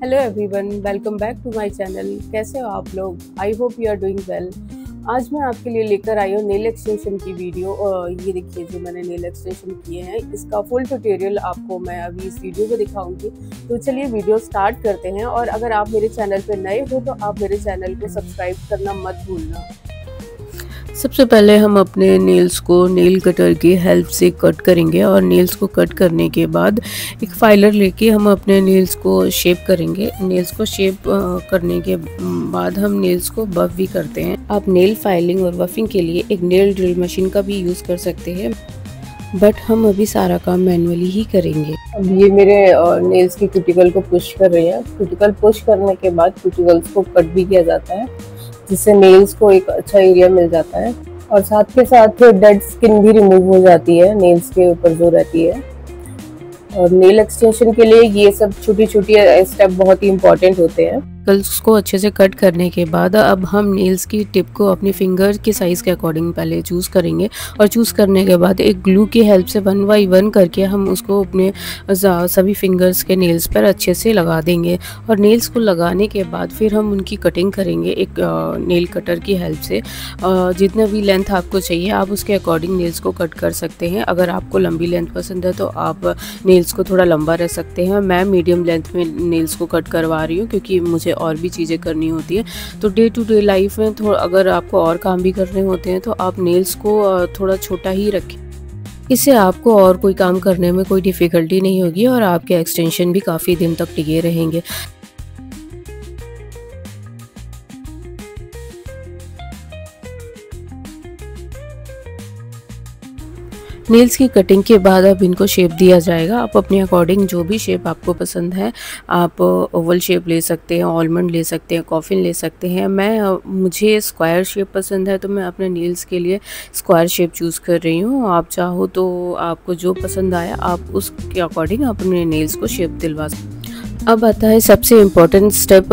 Hello everyone, welcome back to my channel. कैसे हो आप लोग? I hope you are doing well. आज मैं आपके लिए लेकर आई हूँ नेल एक्सटेंशन की वीडियो। ये देखिए जो मैंने नेल एक्सटेंशन किए हैं, इसका फुल ट्यूटोरियल आपको मैं अभी इस वीडियो में दिखाऊंगी। तो चलिए वीडियो स्टार्ट करते हैं। और अगर आप मेरे चैनल पर नए हो तो आप मेरे चैनल को सब्सक्राइब करना मत भूलना। सबसे पहले हम अपने नेल्स को नेल कटर की हेल्प से कट करेंगे और नेल्स को कट करने के बाद एक फाइलर लेके हम अपने नेल्स को शेप करेंगे। नेल्स को शेप करने के बाद हम नेल्स को बफ भी करते हैं। आप नेल फाइलिंग और बफिंग के लिए एक नेल ड्रिल मशीन का भी यूज़ कर सकते हैं, बट हम अभी सारा काम मैनुअली ही करेंगे। अब ये मेरे नेल्स की क्यूटिकल को पुश कर रही है। क्यूटिकल पुश करने के बाद क्यूटिकल्स को कट भी किया जाता है, जिससे नेल्स को एक अच्छा एरिया मिल जाता है और साथ के साथ डेड स्किन भी रिमूव हो जाती है नेल्स के ऊपर जो रहती है। और नेल एक्सटेंशन के लिए ये सब छोटी छोटी स्टेप बहुत ही इम्पोर्टेंट होते हैं। नेल्स को अच्छे से कट करने के बाद अब हम नेल्स की टिप को अपनी फिंगर के साइज़ के अकॉर्डिंग पहले चूज़ करेंगे और चूज़ करने के बाद एक ग्लू की हेल्प से 1 बाय 1 करके हम उसको अपने सभी फिंगर्स के नेल्स पर अच्छे से लगा देंगे। और नेल्स को लगाने के बाद फिर हम उनकी कटिंग करेंगे एक नेल कटर की हेल्प से। जितना भी लेंथ आपको चाहिए आप उसके अकॉर्डिंग नेल्स को कट कर सकते हैं। अगर आपको लंबी लेंथ पसंद है तो आप नेल्स को थोड़ा लंबा रख सकते हैं। मैं मीडियम लेंथ में नेल्स को कट करवा रही हूँ क्योंकि मुझे और भी चीज़ें करनी होती है। तो डे टू डे लाइफ में थोड़ा अगर आपको और काम भी करने होते हैं तो आप नेल्स को थोड़ा छोटा ही रखें। इससे आपको और कोई काम करने में कोई डिफ़िकल्टी नहीं होगी और आपके एक्सटेंशन भी काफ़ी दिन तक टिके रहेंगे। नेल्स की कटिंग के बाद अब इनको शेप दिया जाएगा। आप अपने अकॉर्डिंग जो भी शेप आपको पसंद है, आप ओवल शेप ले सकते हैं, आलमंड ले सकते हैं, कॉफिन ले सकते हैं। मुझे स्क्वायर शेप पसंद है तो मैं अपने नेल्स के लिए स्क्वायर शेप चूज़ कर रही हूँ। आप चाहो तो आपको जो पसंद आया आप उसके अकॉर्डिंग अपने नेल्स को शेप दिलवा सकते हैं। अब आता है सबसे इम्पोर्टेंट स्टेप,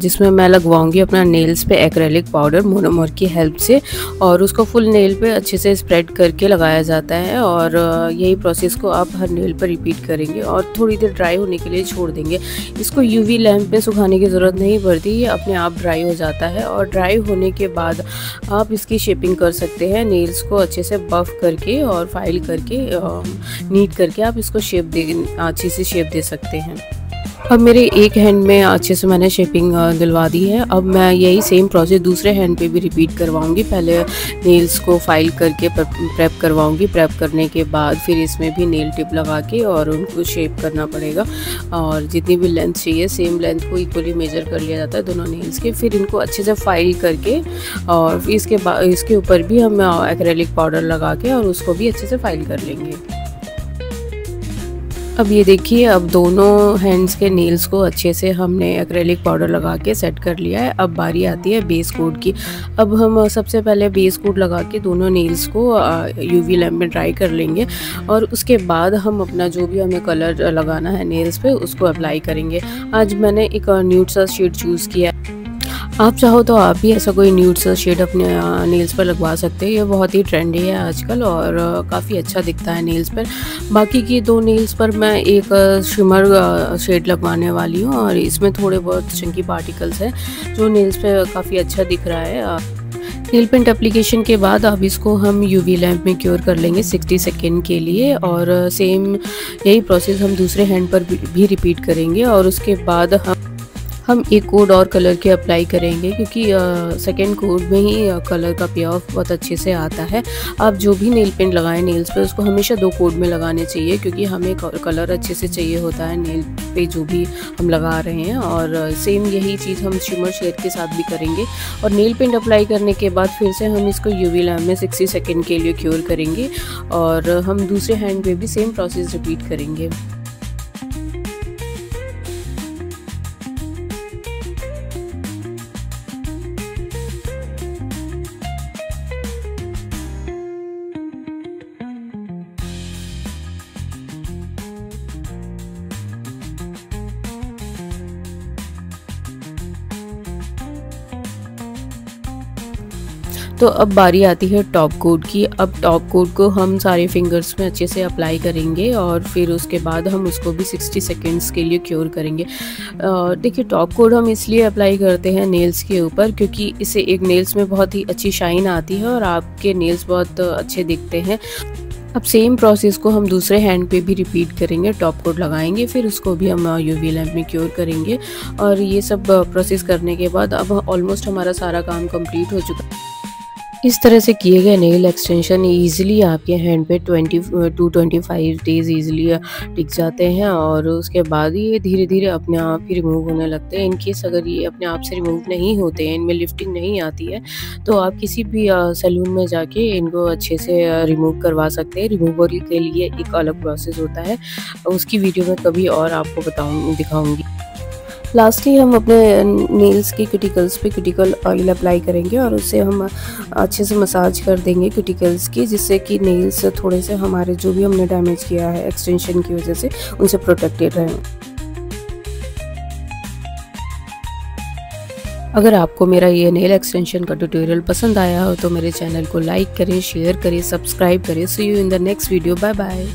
जिसमें मैं लगवाऊंगी अपना नेल्स पे एक्रेलिक पाउडर मोनोमर की हेल्प से, और उसको फुल नेल पे अच्छे से स्प्रेड करके लगाया जाता है। और यही प्रोसेस को आप हर नेल पर रिपीट करेंगे और थोड़ी देर ड्राई होने के लिए छोड़ देंगे। इसको यूवी लैम्प में सुखाने की ज़रूरत नहीं पड़ती, ये अपने आप ड्राई हो जाता है। और ड्राई होने के बाद आप इसकी शेपिंग कर सकते हैं। नेल्स को अच्छे से बफ करके और फाइल करके नीट करके आप इसको अच्छी सी शेप दे सकते हैं। अब मेरे एक हैंड में अच्छे से मैंने शेपिंग दिलवा दी है। अब मैं यही सेम प्रोसेस दूसरे हैंड पे भी रिपीट करवाऊंगी। पहले नेल्स को फाइल करके प्रेप करवाऊंगी। प्रेप करने के बाद फिर इसमें भी नेल टिप लगा के और उनको शेप करना पड़ेगा। और जितनी भी लेंथ चाहिए सेम लेंथ को इक्वली मेजर कर लिया जाता है दोनों नेल्स के। फिर इनको अच्छे से फाइल करके और इसके ऊपर भी हम एक्रेलिक पाउडर लगा के और उसको भी अच्छे से फाइल कर लेंगे। अब ये देखिए, अब दोनों हैंड्स के नेल्स को अच्छे से हमने एक्रेलिक पाउडर लगा के सेट कर लिया है। अब बारी आती है बेस कोट की। अब हम सबसे पहले बेस कोट लगा के दोनों नेल्स को यूवी लैम्प में ड्राई कर लेंगे और उसके बाद हम अपना जो भी हमें कलर लगाना है नेल्स पे उसको अप्लाई करेंगे। आज मैंने एक न्यूड सा शेड चूज़ किया। आप चाहो तो आप भी ऐसा कोई न्यूड सा शेड अपने नेल्स पर लगवा सकते हैं। ये बहुत ही ट्रेंडी है आजकल और काफ़ी अच्छा दिखता है नेल्स पर। बाकी की 2 नेल्स पर मैं एक शिमर शेड लगवाने वाली हूँ और इसमें थोड़े बहुत चंकी पार्टिकल्स हैं जो नेल्स पे काफ़ी अच्छा दिख रहा है। नेल पेंट एप्लीकेशन के बाद अब इसको हम यूवी लैम्प में क्योर कर लेंगे 60 सेकेंड के लिए। और सेम यही प्रोसेस हम दूसरे हैंड पर भी रिपीट करेंगे। और उसके बाद हम एक कोड और कलर के अप्लाई करेंगे क्योंकि सेकेंड कोड में ही कलर का पे ऑफ बहुत अच्छे से आता है। आप जो भी नेल पेंट लगाएं नेल्स पे उसको हमेशा 2 कोड में लगाने चाहिए क्योंकि हमें कलर अच्छे से चाहिए होता है नेल पे जो भी हम लगा रहे हैं। और सेम यही चीज़ हम शिमर शेड के साथ भी करेंगे। और नेल पेंट अप्लाई करने के बाद फिर से हम इसको यूवी लैम्प में 60 सेकेंड के लिए क्योर करेंगे और हम दूसरे हैंड पे भी सेम प्रोसेस रिपीट करेंगे। तो अब बारी आती है टॉप कोट की। अब टॉप कोट को हम सारे फिंगर्स में अच्छे से अप्लाई करेंगे और फिर उसके बाद हम उसको भी 60 सेकेंड्स के लिए क्योर करेंगे। देखिए, टॉप कोट हम इसलिए अप्लाई करते हैं नेल्स के ऊपर क्योंकि इससे एक नेल्स में बहुत ही अच्छी शाइन आती है और आपके नेल्स बहुत अच्छे दिखते हैं। अब सेम प्रोसेस को हम दूसरे हैंड पे भी रिपीट करेंगे, टॉप कोट लगाएंगे, फिर उसको भी हम यूवी लैम्प में क्योर करेंगे। और ये सब प्रोसेस करने के बाद अब ऑलमोस्ट हमारा सारा काम कंप्लीट हो चुका है। इस तरह से किए गए नेल एक्सटेंशन इजीली आपके हैंड पे 20 to 25 डेज़ ईजिली टिक जाते हैं और उसके बाद ये धीरे धीरे अपने आप ही रिमूव होने लगते हैं। इनकेस अगर ये अपने आप से रिमूव नहीं होते हैं, इनमें लिफ्टिंग नहीं आती है, तो आप किसी भी सैलून में जाके इनको अच्छे से रिमूव करवा सकते हैं। रिमूवल के लिए एक अलग प्रोसेस होता है, उसकी वीडियो में कभी और आपको दिखाऊंगी। लास्टली हम अपने नेल्स की क्यूटिकल्स पे क्यूटिकल ऑयल अप्लाई करेंगे और उससे हम अच्छे से मसाज कर देंगे क्यूटिकल्स की, जिससे कि नेल्स थोड़े से हमारे जो भी हमने डैमेज किया है एक्सटेंशन की वजह से उनसे प्रोटेक्टेड रहें। अगर आपको मेरा ये नेल एक्सटेंशन का ट्यूटोरियल पसंद आया हो तो मेरे चैनल को लाइक करें, शेयर करें, सब्सक्राइब करें। See you in the next video. Bye bye.